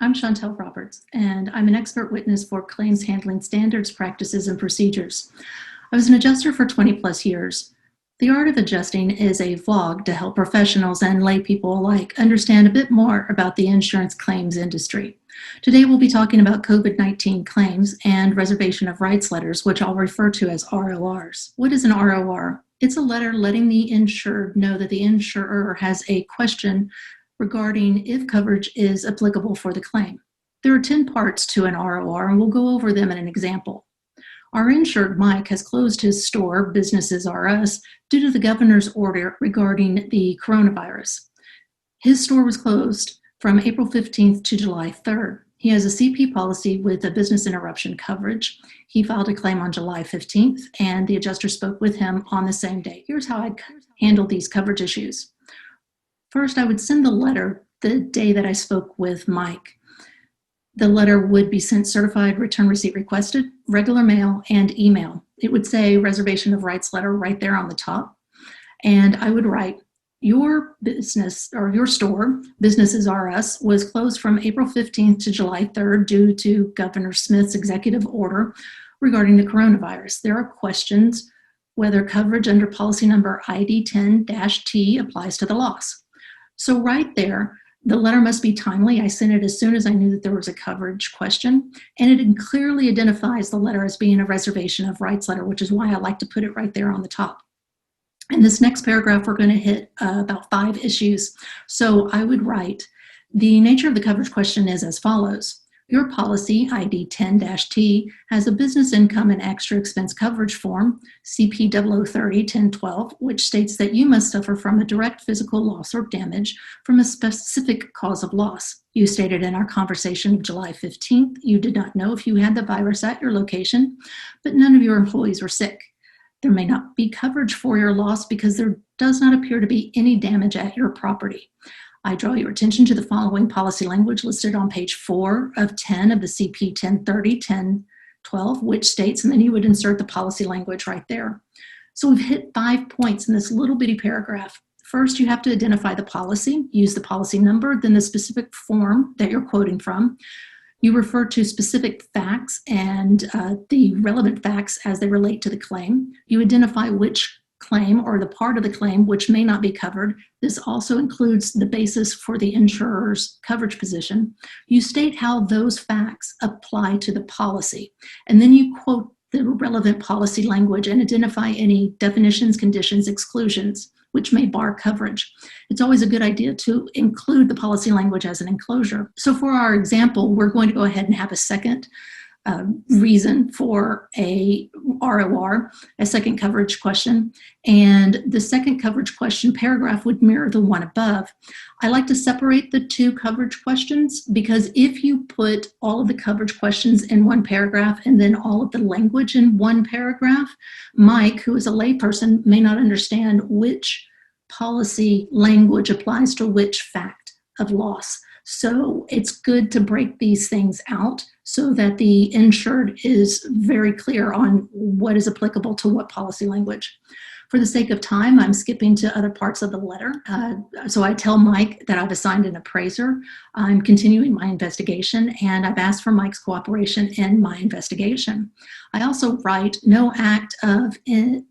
I'm Chantel Roberts, and I'm an expert witness for claims handling standards, practices, and procedures. I was an adjuster for 20 plus years. The Art of Adjusting is a vlog to help professionals and lay people alike understand a bit more about the insurance claims industry. Today we'll be talking about COVID-19 claims and Reservation of Rights letters, which I'll refer to as RORs. What is an ROR? It's a letter letting the insured know that the insurer has a question regarding if coverage is applicable for the claim. There are 10 parts to an ROR, and we'll go over them in an example. Our insured, Mike, has closed his store, Businesses R Us, due to the governor's order regarding the coronavirus. His store was closed from April 15th to July 3rd. He has a CP policy with a business interruption coverage. He filed a claim on July 15th, and the adjuster spoke with him on the same day. Here's how I'd handle these coverage issues. First, I would send the letter the day that I spoke with Mike. The letter would be sent certified, return receipt requested, regular mail, and email. It would say Reservation of Rights letter right there on the top. And I would write, your business or your store, Businesses R Us, was closed from April 15th to July 3rd due to Governor Smith's executive order regarding the coronavirus. There are questions whether coverage under policy number ID 10-T applies to the loss. So right there, the letter must be timely. I sent it as soon as I knew that there was a coverage question, and it clearly identifies the letter as being a Reservation of Rights letter, which is why I like to put it right there on the top. In this next paragraph, we're going to hit about 5 issues. So I would write, the nature of the coverage question is as follows. Your policy, ID 10-T, has a business income and extra expense coverage form, CP 0030-1012, which states that you must suffer from a direct physical loss or damage from a specific cause of loss. You stated in our conversation of July 15th, you did not know if you had the virus at your location, but none of your employees were sick. There may not be coverage for your loss because there does not appear to be any damage at your property. I draw your attention to the following policy language listed on page 4 of 10 of the CP 1030-1012, which states, and then you would insert the policy language right there. So we've hit 5 points in this little bitty paragraph. First, you have to identify the policy, use the policy number, then the specific form that you're quoting from. You refer to specific facts and the relevant facts as they relate to the claim. You identify which claim or the part of the claim which may not be covered. This also includes the basis for the insurer's coverage position. You state how those facts apply to the policy, and then you quote the relevant policy language and identify any definitions, conditions, exclusions, which may bar coverage. It's always a good idea to include the policy language as an enclosure. So for our example, we're going to go ahead and have a second reason for a ROR, a second coverage question, and the second coverage question paragraph would mirror the one above. I like to separate the 2 coverage questions because if you put all of the coverage questions in one paragraph and then all of the language in one paragraph, Mike, who is a layperson, may not understand which policy language applies to which fact of loss. So it's good to break these things out so that the insured is very clear on what is applicable to what policy language. For the sake of time, I'm skipping to other parts of the letter. So I tell Mike that I've assigned an appraiser. I'm continuing my investigation, and I've asked for Mike's cooperation in my investigation. I also write, no act of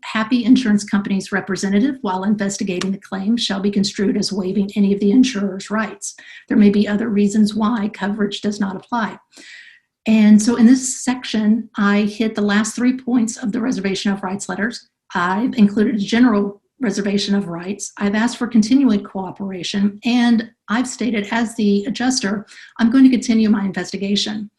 Happy Insurance Company's representative while investigating the claim shall be construed as waiving any of the insurer's rights. There may be other reasons why coverage does not apply. And so in this section, I hit the last 3 points of the Reservation of Rights letters. I've included a general reservation of rights. I've asked for continuing cooperation, and I've stated as the adjuster, I'm going to continue my investigation.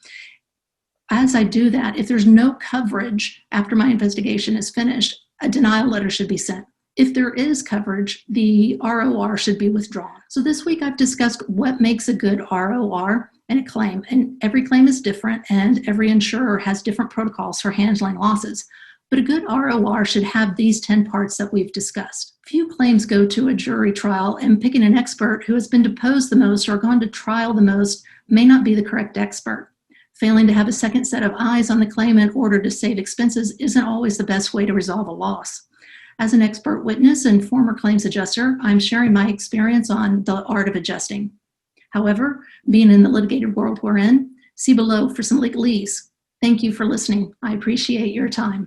As I do that, if there's no coverage after my investigation is finished, a denial letter should be sent. If there is coverage, the ROR should be withdrawn. So this week I've discussed what makes a good ROR and a claim, and every claim is different, and every insurer has different protocols for handling losses. But a good ROR should have these 10 parts that we've discussed. Few claims go to a jury trial, and picking an expert who has been deposed the most or gone to trial the most may not be the correct expert. Failing to have a second set of eyes on the claim in order to save expenses isn't always the best way to resolve a loss. As an expert witness and former claims adjuster, I'm sharing my experience on the art of adjusting. However, being in the litigated world we're in, see below for some legalese. Thank you for listening. I appreciate your time.